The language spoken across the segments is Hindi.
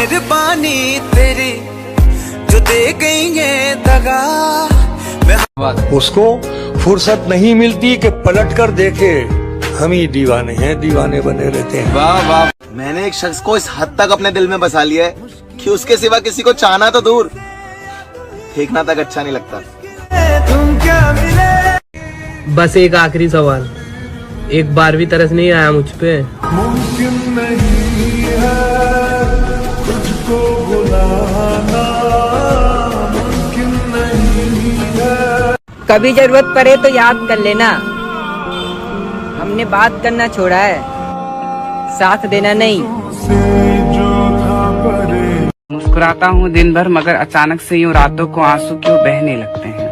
मेहरबानी तेरी जो दे गई है दगा। उसको फुर्सत नहीं मिलती कि पलट कर देखे। हम ही दीवाने हैं, दीवाने बने रहते हैं। वाह वाह, मैंने एक शख्स को इस हद तक अपने दिल में बसा लिया है कि उसके सिवा किसी को चाहना तो दूर, फेंकना तक अच्छा नहीं लगता। बस एक आखिरी सवाल, एक बार भी तरस नहीं आया मुझ पे? मुमकिन नहीं है तुझको भुलाना, मुमकिन नहीं है। कभी जरूरत पड़े तो याद कर लेना, हमने बात करना छोड़ा है, साथ देना नहीं। मुस्कुराता हूँ दिन भर मगर अचानक से यूं रातों को आंसू क्यों बहने लगते हैं।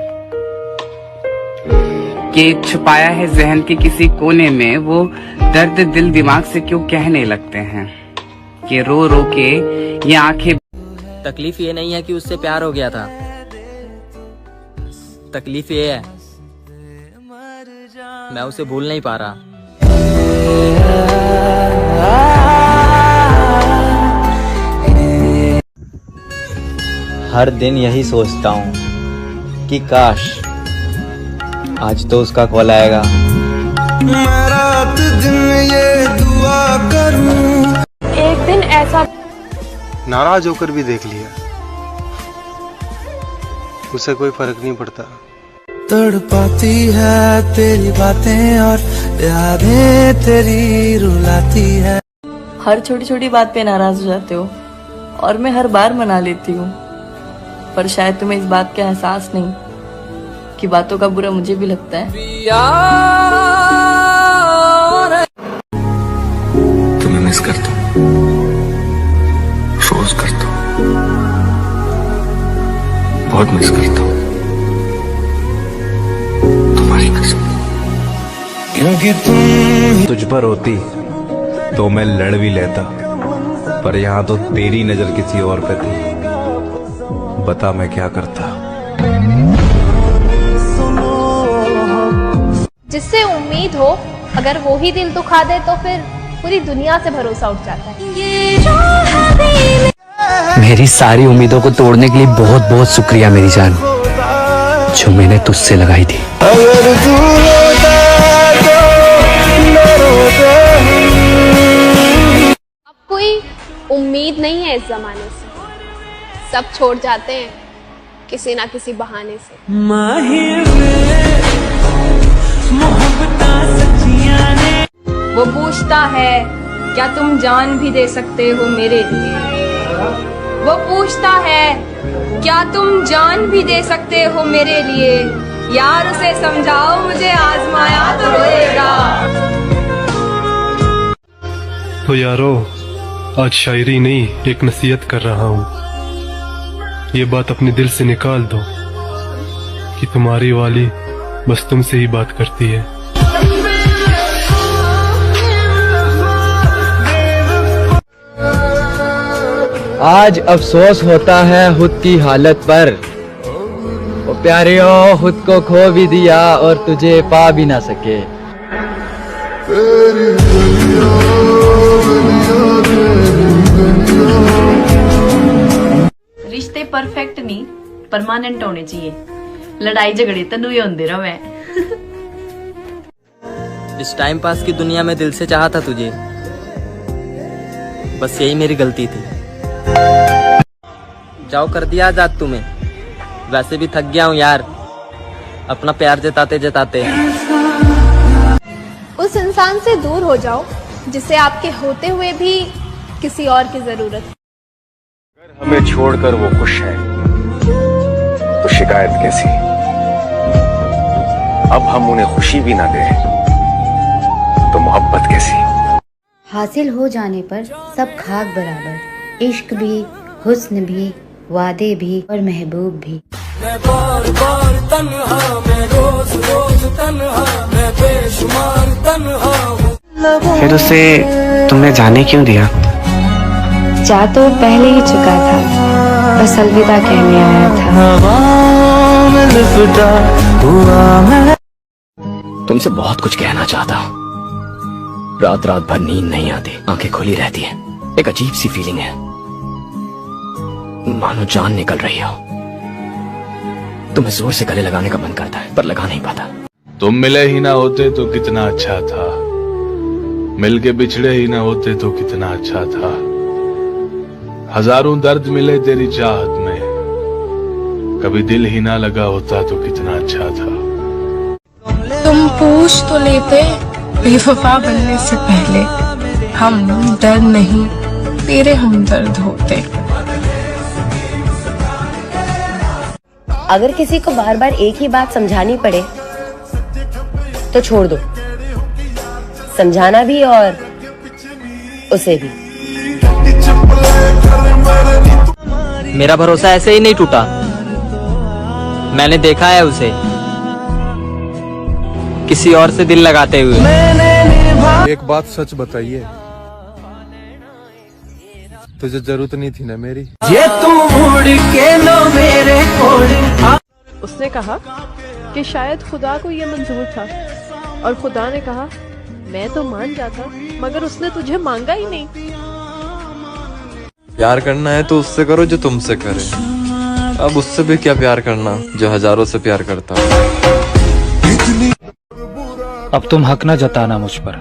कि छुपाया है जहन के किसी कोने में वो दर्द दिल दिमाग से क्यों कहने लगते हैं। कि रो रो के ये आंखें। तकलीफ ये नहीं है कि उससे प्यार हो गया था, तकलीफ ये है मैं उसे भूल नहीं पा रहा। हर दिन यही सोचता हूँ कि काश आज तो उसका कॉल आएगा। मैं रात दिन ये दुआ करूं, एक दिन ऐसा। नाराज होकर भी देख लिया, उसे कोई फर्क नहीं पड़ता। तड़पाती है तेरी बातें और यादें तेरी रुलाती है। हर छोटी छोटी बात पे नाराज हो जाते हो और मैं हर बार मना लेती हूँ, पर शायद तुम्हें इस बात का एहसास नहीं कि बातों का बुरा मुझे भी लगता है। तुम्हें मिस करता हूँ, रोज करता हूँ, बहुत मिस करता हूँ तुम्हारी कसम। क्योंकि तुम तुझ पर होती तो मैं लड़ भी लेता, पर यहाँ तो तेरी नजर किसी और पे थी। बता मैं क्या करता। जिससे उम्मीद हो अगर वो ही दिल दुखा दे तो फिर पूरी दुनिया से भरोसा उठ जाता है। मेरी सारी उम्मीदों को तोड़ने के लिए बहुत बहुत शुक्रिया मेरी जान, जो मैंने तुझसे लगाई थी। अगर तू होता तो मैं रोता। अब कोई उम्मीद नहीं है इस जमाने से, सब छोड़ जाते हैं किसी ना किसी बहाने से। वो पूछता है क्या तुम जान भी दे सकते हो मेरे लिए। वो पूछता है क्या तुम जान भी दे सकते हो मेरे लिए। यार उसे समझाओ मुझे आजमाया तो रोएगा। तो यारो, आज शायरी नहीं एक नसीहत कर रहा हूँ। ये बात अपने दिल से निकाल दो कि तुम्हारी वाली बस तुमसे ही बात करती है। आज अफसोस होता है खुद की हालत पर, ओ प्यारियों खुद को खो भी दिया और तुझे पा भी ना सके। रिश्ते परफेक्ट नहीं परमानेंट होने चाहिए, लड़ाई झगड़े तो नहीं होते रहे। इस टाइम पास की दुनिया में दिल से चाहा था तुझे, बस यही मेरी गलती थी। जाओ कर दिया आजाद तुम्हें, वैसे भी थक गया हूँ यार अपना प्यार जताते जताते। उस इंसान से दूर हो जाओ जिसे आपके होते हुए भी किसी और की जरूरत है। अगर हमें छोड़कर वो खुश है तो शिकायत कैसी। अब हम उन्हें खुशी भी ना दें तो मोहब्बत कैसी। हासिल हो जाने पर सब खाक बराबर, इश्क भी, हुस्न भी, वादे भी और महबूब भी। मैं बार बार तन्हा, मैं रोज रोज तन्हा, मैं बेशुमार तन्हा हूँ। फिर उसे तुमने जाने क्यों दिया? जा तो पहले ही चुका था, बस अलविदा कहने आया था। तुमसे बहुत कुछ कहना चाहता हूँ। रात रात भर नींद नहीं आती, आंखें खुली रहती हैं। एक अजीब सी फीलिंग है मानो जान निकल रही हो। तुम्हें जोर से गले लगाने का मन करता है पर लगा नहीं पाता। तुम मिले ही ना होते तो कितना अच्छा था, मिलके बिछड़े ही ना होते तो कितना अच्छा था। हजारों दर्द मिले तेरी चाहत में, कभी दिल ही ना लगा होता तो कितना अच्छा था। तुम पूछ तो लेते बेवफा बनने से पहले, हम दर्द नहीं तेरे हमदर्द होते। अगर किसी को बार बार एक ही बात समझानी पड़े तो छोड़ दो, समझाना भी और उसे भी। मेरा भरोसा ऐसे ही नहीं टूटा, मैंने देखा है उसे किसी और से दिल लगाते हुए। एक बात सच बताइए, तुझे जरूरत नहीं थी ना मेरी। ये तू मुड़ के लो मेरे कोल। उसने कहा कि शायद खुदा को ये मंजूर था, और खुदा ने कहा मैं तो मान जाता, मगर उसने तुझे मांगा ही नहीं। प्यार करना है तो उससे करो जो तुमसे करे। अब उससे भी क्या प्यार करना जो हजारों से प्यार करता। अब तुम हक न जताना मुझ पर,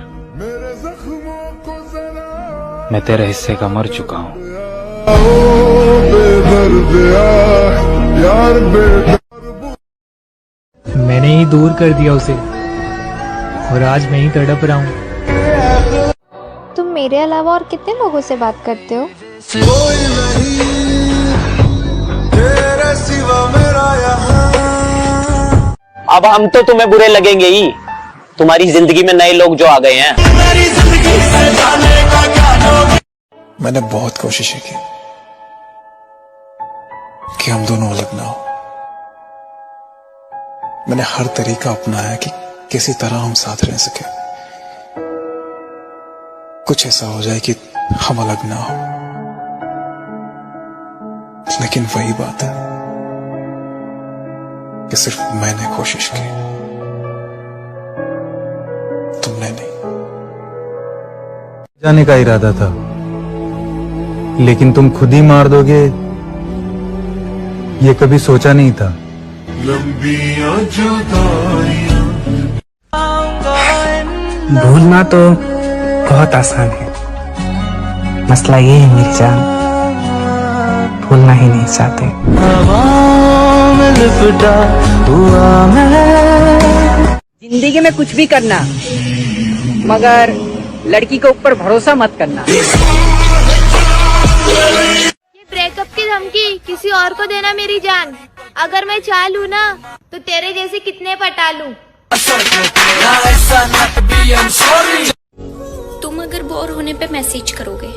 मैं तेरे हिस्से का मर चुका हूँ। मैंने ही दूर कर दिया उसे, और आज मैं ही तड़प रहा हूँ। तुम मेरे अलावा और कितने लोगों से बात करते हो? अब हम तो तुम्हें बुरे लगेंगे ही, तुम्हारी जिंदगी में नए लोग जो आ गए हैं। मैंने बहुत कोशिशें की कि हम दोनों अलग ना हो। मैंने हर तरीका अपनाया कि किसी तरह हम साथ रह सके। कुछ ऐसा हो जाए कि हम अलग ना हो। लेकिन वही बात है कि सिर्फ मैंने कोशिश की, तुमने नहीं। जाने का इरादा था, लेकिन तुम खुद ही मार दोगे ये कभी सोचा नहीं था। भूलना तो बहुत आसान है, मसला ये है मेरी जान, भूलना ही नहीं चाहते। जिंदगी में कुछ भी करना, मगर लड़की के ऊपर भरोसा मत करना। ये ब्रेकअप की धमकी किसी और को देना मेरी जान, अगर मैं चाह लूं ना तो तेरे जैसे कितने पटा लूं। तुम अगर बोर होने पे मैसेज करोगे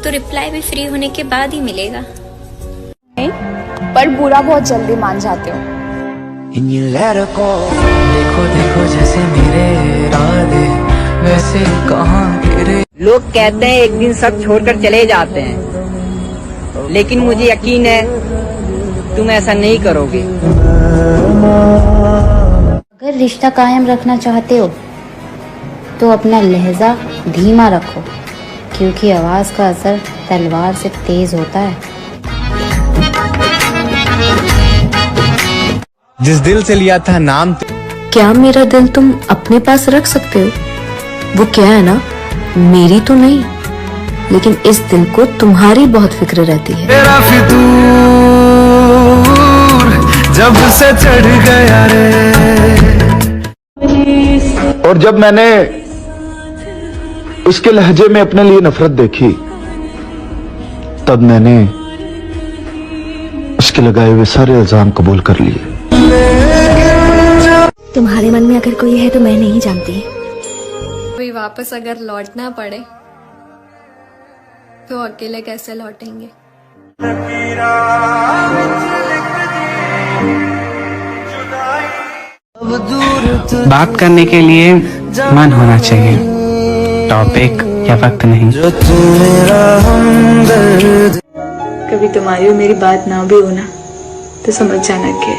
तो रिप्लाई भी फ्री होने के बाद ही मिलेगा। पर बुरा बहुत जल्दी मान जाते हो। देखो देखो जैसे मेरे इरादे वैसे कहाँ गिरे। लोग कहते हैं एक दिन सब छोड़कर चले जाते हैं, लेकिन मुझे यकीन है तुम ऐसा नहीं करोगे। अगर रिश्ता कायम रखना चाहते हो तो अपना लहजा धीमा रखो, क्योंकि आवाज का असर तलवार से तेज होता है। जिस दिल से लिया था नाम, क्या मेरा दिल तुम अपने पास रख सकते हो? वो क्या है ना, मेरी तो नहीं, लेकिन इस दिल को तुम्हारी बहुत फिक्र रहती है। तेरा फितूर जब से चढ़ गया रे। और जब मैंने उसके लहजे में अपने लिए नफरत देखी, तब मैंने उसके लगाए हुए सारे इल्जाम कबूल कर लिए। तुम्हारे मन में अगर कोई है तो मैं नहीं जानती। कोई वापस अगर लौटना पड़े तो अकेले कैसे लौटेंगे? बात करने के लिए मन होना चाहिए, टॉपिक या वक्त नहीं। कभी तुम्हारी और मेरी बात ना भी हो ना तो समझ जाना कि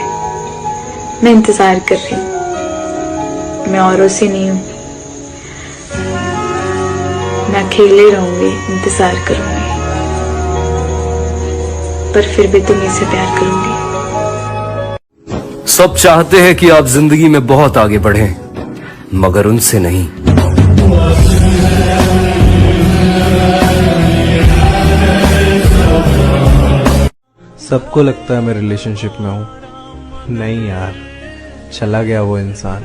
मैं इंतजार कर रही हूँ, मैं औरों से नहीं हूँ। मैं अकेले रहूंगी, इंतजार करूंगी। पर फिर भी तुम्हीं से प्यार करूंगी। सब चाहते हैं कि आप जिंदगी में बहुत आगे बढ़ें, मगर उनसे नहीं। सबको लगता है मैं रिलेशनशिप में हूँ, नहीं यार, चला गया वो इंसान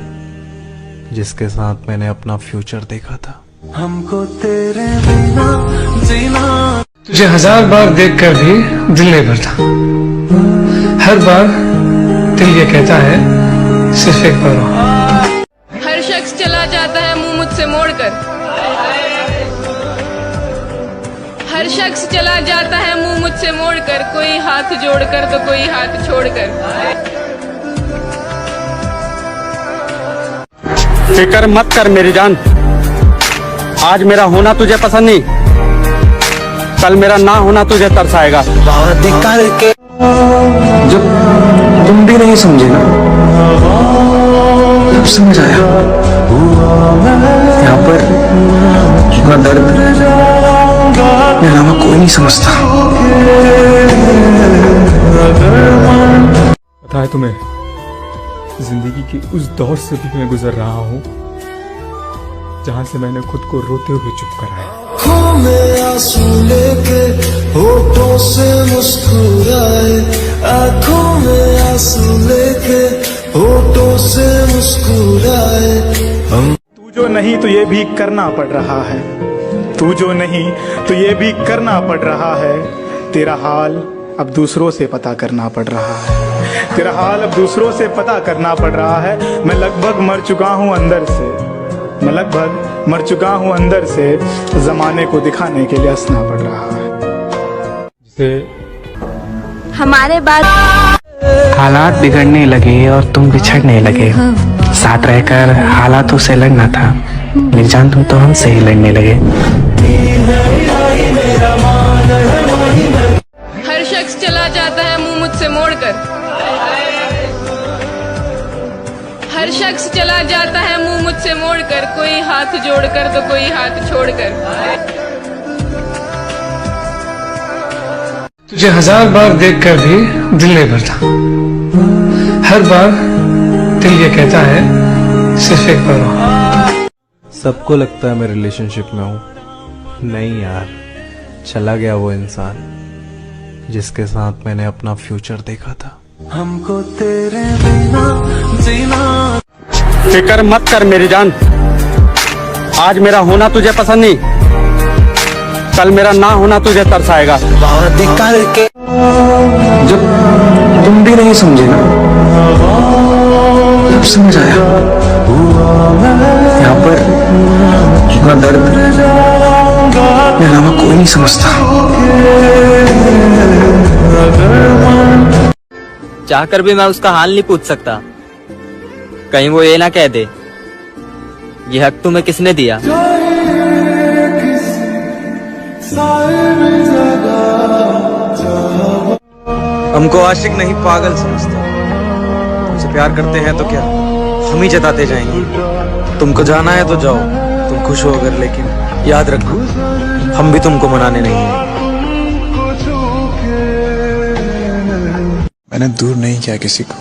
जिसके साथ मैंने अपना फ्यूचर देखा था। हमको तेरे बिना जीना। तुझे 1000 बार देखकर भी दिल नहीं भरता। हर बार दिल ये कहता है सिर्फ एक बार। हर शख्स चला जाता है मुंह मुझसे मोड़कर। हर शख्स चला जाता है मुंह मुझसे मोड़कर, कोई हाथ जोड़कर तो कोई हाथ छोड़कर। फिक्र मत कर मेरी जान, आज मेरा होना तुझे पसंद नहीं, कल मेरा ना होना तुझे तरसाएगा। जब तुम भी नहीं समझे ना, तब समझ आया यहाँ पर इतना दर्द मेरे अलावा कोई नहीं समझता। पता है तुम्हें, जिंदगी की उस दौर से भी मैं गुजर रहा हूँ जहाँ से मैंने खुद को रोते हुए चुप कराया। आँखों में आंसू लेके होठों से मुस्कुराए, आँखों में आंसू लेके होठों से मुस्कुराए। तू जो नहीं तो ये भी करना पड़ रहा है, तू जो नहीं तो ये भी करना पड़ रहा है। तेरा हाल अब दूसरों से पता करना पड़ रहा है, तेरा हाल अब दूसरों से पता करना पड़ रहा है। मैं लगभग मर चुका हूँ अंदर से, मैं लगभग मर चुका हूँ अंदर से, जमाने को दिखाने के लिए हंसना पड़ रहा है। हमारे बाद हालात बिगड़ने लगे और तुम बिछड़ने लगे, साथ रहकर हालातों से लड़ना था, मेरी जान तुम तो हमसे ही लड़ने लगे। हर शख्स चला जाता है मुंह मुझसे मोड़कर। हर शख्स चला जाता है मुंह मुझसे मोड़कर, कोई हाथ जोड़कर तो कोई हाथ छोड़कर। तुझे 1000 बार देखकर भी दिल नहीं भरता। हर बार दिल ये कहता है सिर्फ एक बार। सबको लगता है मैं रिलेशनशिप में हूँ, नहीं यार, चला गया वो इंसान जिसके साथ मैंने अपना फ्यूचर देखा था। हमको तेरे बिना जीना। फिक्र मत कर मेरी जान, आज मेरा होना तुझे पसंद नहीं, कल मेरा ना होना तुझे तरसाएगा। जब तुम भी नहीं समझे ना, तब समझ आया यहाँ पर इतना दर्द मेरे अलावा कोई नहीं समझता। चाहकर भी मैं उसका हाल नहीं पूछ सकता, कहीं वो ये ना कह दे ये हक तुम्हें किसने दिया। हमको आशिक नहीं पागल समझते, तुमसे प्यार करते हैं तो क्या हम ही जताते जाएंगे। तुमको जाना है तो जाओ, तुम खुश हो अगर, लेकिन याद रखो हम भी तुमको मनाने नहीं हैं। मैंने दूर नहीं किया किसी को,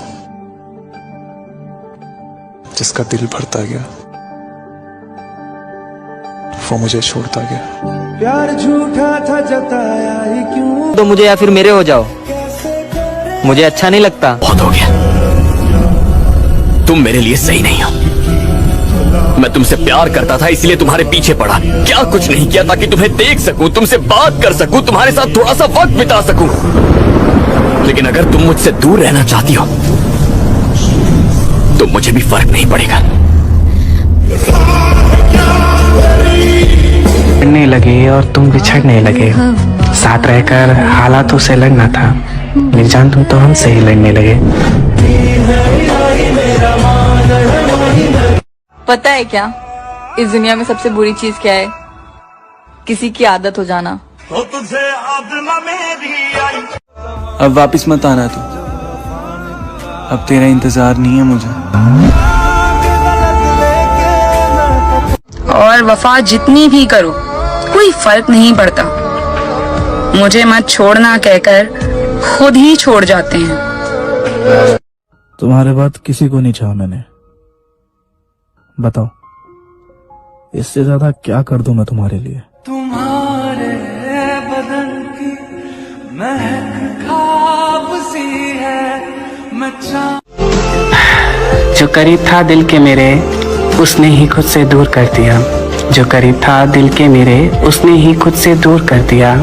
जिसका दिल भरता गया वो मुझे छोड़ता गया। प्यार झूठा था जताया ही क्यों। तो मुझे या फिर मेरे हो जाओ, मुझे अच्छा नहीं लगता। बहुत हो गया, तुम मेरे लिए सही नहीं हो। मैं तुमसे प्यार करता था इसलिए तुम्हारे पीछे पड़ा, क्या कुछ नहीं किया ताकि तुम्हें देख सकूं, तुमसे बात कर सकूं, तुम्हारे साथ थोड़ा सा वक्त बिता सकूं। लेकिन अगर तुम मुझसे दूर रहना चाहती हो तो मुझे भी फर्क नहीं पड़ेगा। लड़ने लगे और तुम बिछड़ने लगे, साथ रहकर हालातों से लड़ना था, मेरी जान तुम तो हमसे ही लड़ने लगे। पता है क्या इस दुनिया में सबसे बुरी चीज क्या है? किसी की आदत हो जाना। अब वापिस मत आना तू, अब तेरा इंतजार नहीं है मुझे। और वफा जितनी भी करो कोई फर्क नहीं पड़ता, मुझे मत छोड़ना कहकर खुद ही छोड़ जाते हैं। तुम्हारे बाद किसी को नहीं चाहा मैंने। बताओ इससे ज्यादा क्या कर दूं मैं तुम्हारे लिए। तुम्हारे बदन की महक ख्वाब सी है मैं जो करीब था दिल के मेरे उसने ही खुद से दूर कर दिया। जो करीब था दिल के मेरे उसने ही खुद से दूर कर दिया।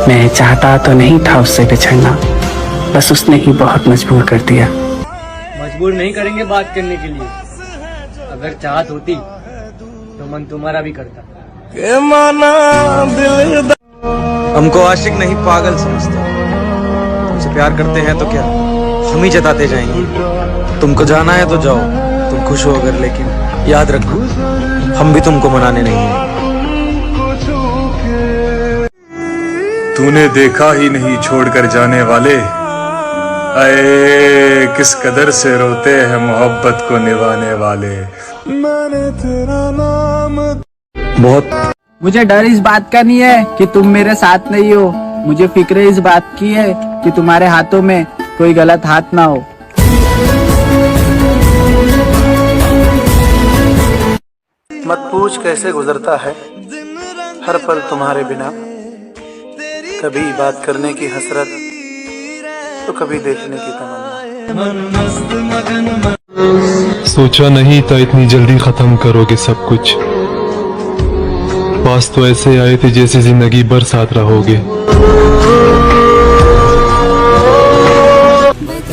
मैं चाहता तो नहीं था उससे बिछड़ना, बस उसने ही बहुत मजबूर कर दिया। मजबूर नहीं करेंगे बात करने के लिए। अगर चाहत होती तो मन तुम्हारा भी करता। हमको आशिक नहीं पागल समझते। तुमसे प्यार करते हैं तो क्या हम ही जताते जाएंगे। तुमको जाना है तो जाओ, तुम खुश हो अगर, लेकिन याद रखो हम भी तुमको मनाने नहीं हैं। तूने देखा ही नहीं छोड़कर जाने वाले, अये किस कदर से रोते हैं मोहब्बत को निभाने वाले। मैंने तेरा नाम बहुत मुझे डर इस बात का नहीं है कि तुम मेरे साथ नहीं हो। मुझे फिक्र इस बात की है कि तुम्हारे हाथों में कोई गलत हाथ ना हो। मत पूछ कैसे गुजरता है हर पल तुम्हारे बिना। कभी बात करने की हसरत तो कभी देखने की तमन्ना। सोचा नहीं था इतनी जल्दी खत्म करोगे सब कुछ। पास तो ऐसे आए थे जैसे जिंदगी भर साथ रहोगे।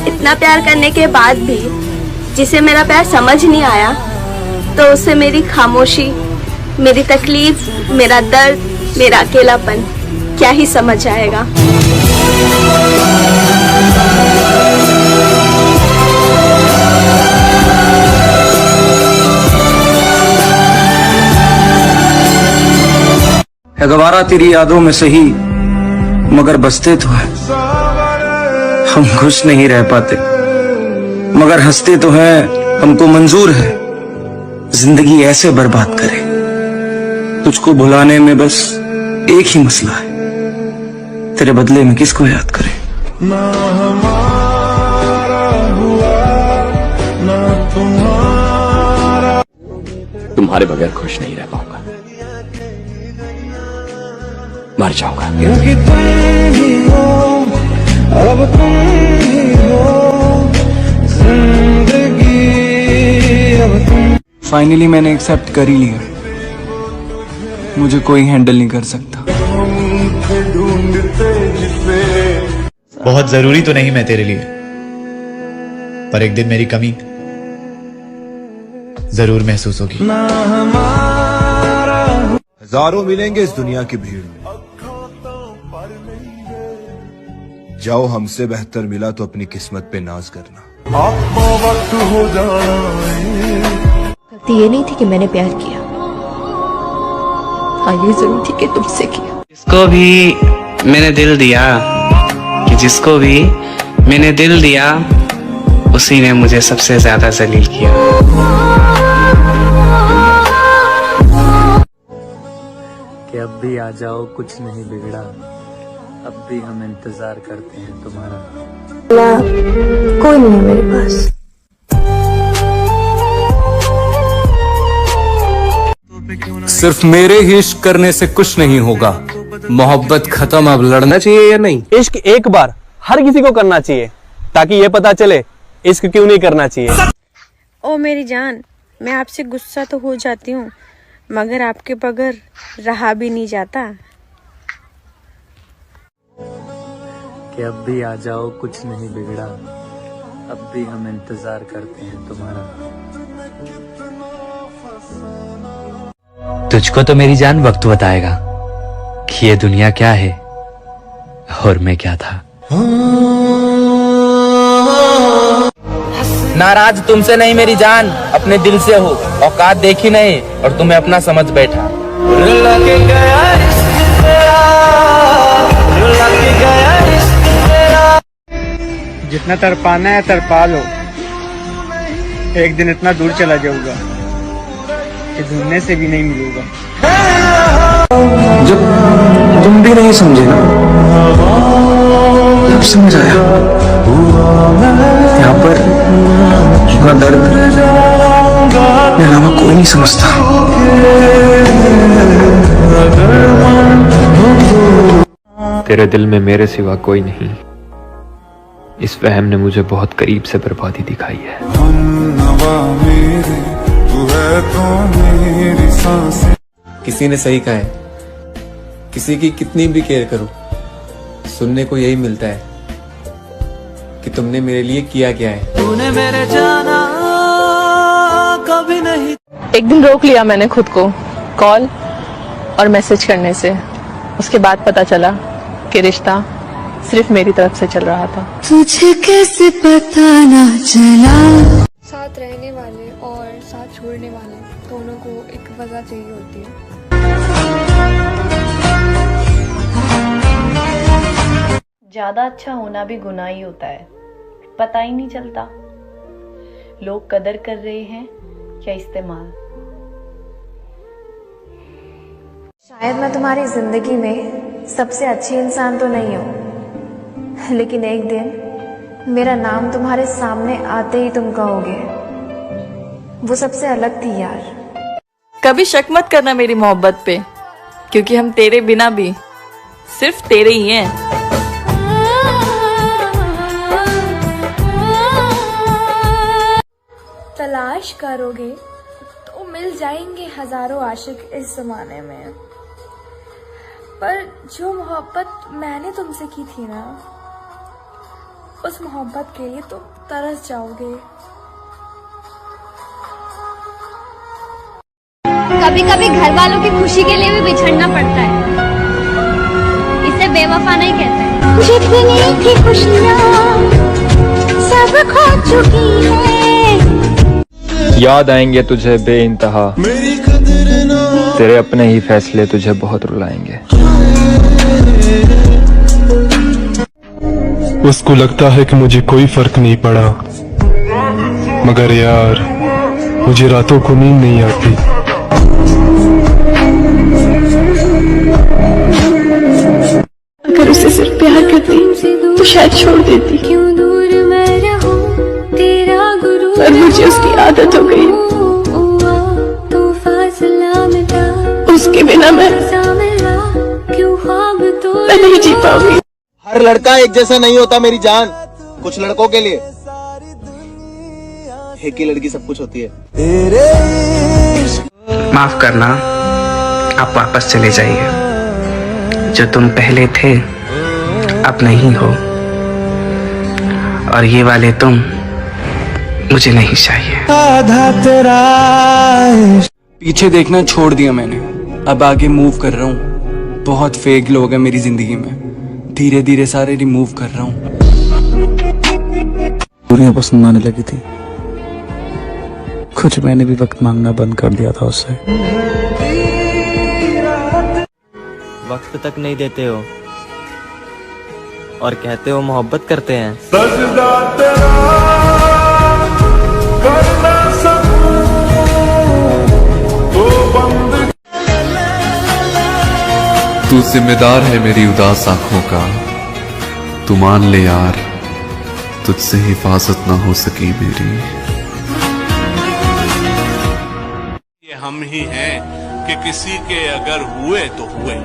इतना प्यार करने के बाद भी जिसे मेरा प्यार समझ नहीं आया, तो उसे मेरी खामोशी, मेरी तकलीफ, मेरा दर्द, मेरा अकेलापन क्या ही समझ आएगा। है गवारा तेरी यादों में सही, मगर बसते तो है। हम खुश नहीं रह पाते मगर हंसते तो हैं। हमको मंजूर है जिंदगी ऐसे बर्बाद करे। तुझको भुलाने में बस एक ही मसला है, तेरे बदले में किसको याद करे। ना हमारा हुआ ना तुम्हारा। तुम्हारे बगैर खुश नहीं रह पाऊंगा, मर जाऊंगा। क्योंकि तुम ही हो, अब तुम ही हो जिंदगी, अब तुम। फाइनली मैंने एक्सेप्ट कर ही लिया, मुझे कोई हैंडल नहीं कर सकता। बहुत जरूरी तो नहीं मैं तेरे लिए, पर एक दिन मेरी कमी जरूर महसूस होगी। हजारों मिलेंगे इस दुनिया की भीड़ में, जाओ हमसे बेहतर मिला तो अपनी किस्मत पे नाज करना। आपको वक्त हो गलती ये नहीं थी कि मैंने प्यार किया, हाँ ये जरूर थी कि तुमसे किया। जिसको भी मैंने दिल दिया, कि जिसको भी मैंने दिल दिया, उसी ने मुझे सबसे ज्यादा जलील किया। कि अब भी आ जाओ कुछ नहीं बिगड़ा, अब भी हम इंतजार करते हैं तुम्हारा। कोई नहीं है मेरे पास। सिर्फ मेरे ही इश्क करने से कुछ नहीं होगा, मोहब्बत खत्म, अब लड़ना चाहिए या नहीं। इश्क एक बार हर किसी को करना चाहिए, ताकि ये पता चले इश्क क्यों नहीं करना चाहिए। ओ मेरी जान, मैं आपसे गुस्सा तो हो जाती हूँ, मगर आपके बगैर रहा भी नहीं जाता। कि अब भी आ जाओ कुछ नहीं बिगड़ा, अब भी हम इंतजार करते हैं तुम्हारा। तुझको तो मेरी जान वक्त बताएगा कि ये दुनिया क्या है और मैं क्या था। नाराज तुमसे नहीं मेरी जान, अपने दिल से हो। औकात देखी नहीं और तुम्हें अपना समझ बैठा। जितना तड़पाना है तड़पा लो, एक दिन इतना दूर चला जाऊंगा कि ढूंढने से भी नहीं मिलूंगा। जब तुम भी नहीं समझे ना, समझ आया यहाँ पर इतना दर्द मेरे अलावा कोई नहीं समझता। तेरे दिल में मेरे सिवा कोई नहीं, इस वहम ने मुझे बहुत करीब से बर्बादी दिखाई है। किसी ने सही कहा है, किसी की कितनी भी केयर करो, सुनने को यही मिलता है कि तुमने मेरे लिए किया क्या है। तूने मेरे जाना कभी नहीं। एक दिन रोक लिया मैंने खुद को कॉल और मैसेज करने से। उसके बाद पता चला कि रिश्ता सिर्फ मेरी तरफ से चल रहा था। तुझे कैसे पता ना चला। साथ रहने वाले और साथ छोड़ने वाले दोनों को एक वजह चाहिए होती है। ज्यादा अच्छा होना भी गुनाह ही होता है, पता ही नहीं चलता लोग कदर कर रहे हैं या इस्तेमाल। शायद मैं तुम्हारी जिंदगी में सबसे अच्छी इंसान तो नहीं हूँ, लेकिन एक दिन मेरा नाम तुम्हारे सामने आते ही तुम कहोगे वो सबसे अलग थी यार। कभी शक मत करना मेरी मोहब्बत पे, क्योंकि हम तेरे बिना भी सिर्फ तेरे ही हैं। तलाश करोगे तो मिल जाएंगे हजारों आशिक इस जमाने में, पर जो मोहब्बत मैंने तुमसे की थी ना, उस मोहब्बत के लिए तुम तरस जाओगे। कभी कभी घर वालों की खुशी के लिए भी बिछड़ना पड़ता है, इसे बेवफा नहीं कहते। जितनी थी खुशियाँ सब खो चुकी है। याद आएंगे तुझे बेइंतहा, तेरे अपने ही फैसले तुझे बहुत रुलाएंगे। उसको लगता है कि मुझे कोई फर्क नहीं पड़ा, मगर यार मुझे रातों को नींद नहीं आती। अगर उसे सिर्फ प्यार करती तो शायद छोड़ देती, क्यों दूर मैं रहूं तेरा गुरु, पर मुझे उसकी आदत हो गई। तो फासला मिटा उसके बिना मैं क्यों ख्वाब तो नहीं जी पाऊंगी। हर लड़का एक जैसा नहीं होता मेरी जान, कुछ लड़कों के लिए एक ही लड़की सब कुछ होती है। माफ करना, आप वापस चले जाइए। जो तुम पहले थे अब नहीं हो, और ये वाले तुम मुझे नहीं चाहिए। आधा तेरा पीछे देखना छोड़ दिया मैंने, अब आगे मूव कर रहा हूँ। बहुत फेक लोग हैं मेरी जिंदगी में, धीरे धीरे सारे रिमूव कर रहा हूँ। दूरियां पसंद आने लगी थी, कुछ मैंने भी वक्त मांगना बंद कर दिया था उससे। वक्त तक नहीं देते हो और कहते हो मोहब्बत करते हैं। तू जिम्मेदार है मेरी उदास आंखों का, तू मान ले यार तुझसे हिफाजत ना हो सकी मेरी। ये हम ही हैं कि किसी के अगर हुए तो हुए,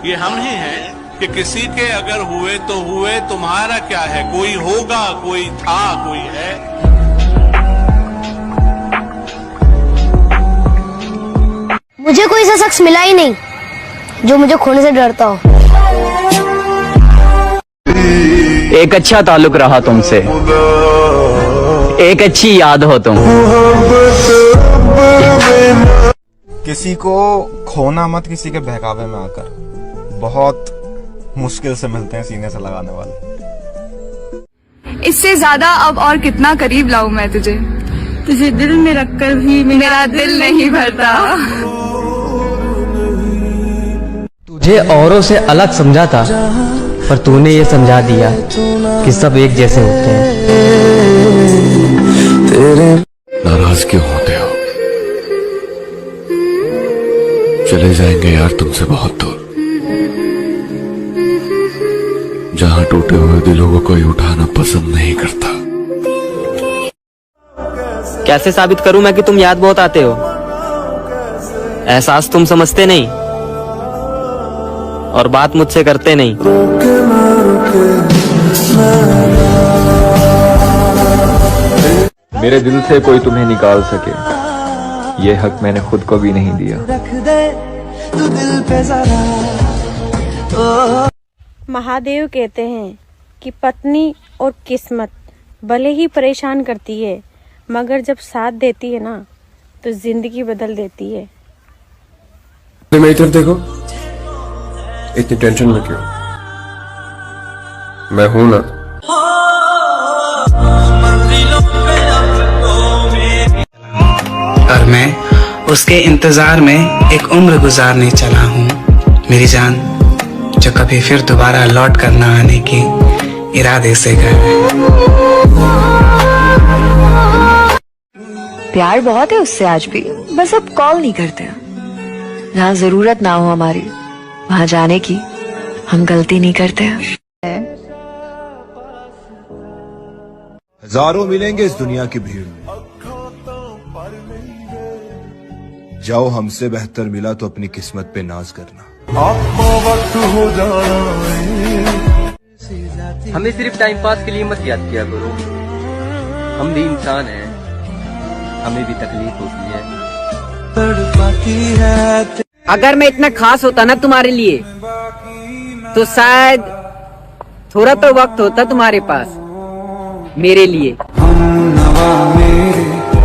ये हम ही हैं कि किसी के अगर हुए तो हुए। तुम्हारा क्या है, कोई होगा, कोई था, कोई है। मुझे कोई ऐसा शख्स मिला ही नहीं जो मुझे खोने से डरता हो। एक अच्छा ताल्लुक रहा तुमसे, एक अच्छी याद हो तुम। किसी को खोना मत किसी के बहकावे में आकर, बहुत मुश्किल से मिलते हैं सीने से लगाने वाले। इससे ज्यादा अब और कितना करीब लाऊं मैं तुझे, तुझे दिल में रखकर भी मेरा दिल नहीं भरता। तुझे औरों से अलग समझा था, पर तूने ये समझा दिया कि सब एक जैसे होते हैं। नाराज क्यों होते हो? चले जाएंगे यार तुमसे बहुत दूर, जहां टूटे हुए दिलों को कोई उठाना पसंद नहीं करता। कैसे साबित करूं मैं कि तुम याद बहुत आते हो? एहसास तुम समझते नहीं और बात मुझसे करते नहीं। मेरे दिल से कोई तुम्हें निकाल सके, ये हक मैंने खुद को भी नहीं दिया। महादेव कहते हैं कि पत्नी और किस्मत भले ही परेशान करती है, मगर जब साथ देती है ना तो जिंदगी बदल देती है। मेरी तरफ देखो, इतनी टेंशन में क्यों? मैं हूं ना। और मैं उसके इंतजार में एक उम्र गुजारने चला हूँ मेरी जान, जो कभी फिर दोबारा लौट कर ना आने के इरादे से गए। प्यार बहुत है उससे आज भी, बस अब कॉल नहीं करते हैं। जहाँ जरूरत ना हो हमारी वहाँ जाने की, हम गलती नहीं करते हैं। हजारों मिलेंगे इस दुनिया की भीड़ में, जाओ हमसे बेहतर मिला तो अपनी किस्मत पे नाज करना। वक्त हो हमें सिर्फ टाइम पास के लिए मत याद किया करो, हम भी इंसान हैं, हमें भी तकलीफ होती है। अगर मैं इतना खास होता ना तुम्हारे लिए तो शायद थोड़ा तो वक्त होता तुम्हारे पास मेरे लिए।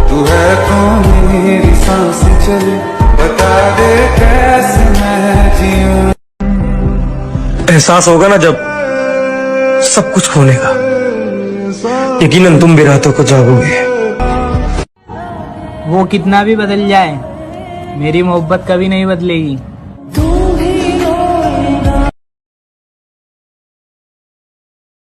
तू है तो मेरी सांस चले, बता दे कैसे मैं जीऊं। एहसास होगा ना जब सब कुछ खोने का, यकीनन तुम भी रातों को जागोगे। वो कितना भी बदल जाए, मेरी मोहब्बत कभी नहीं बदलेगी।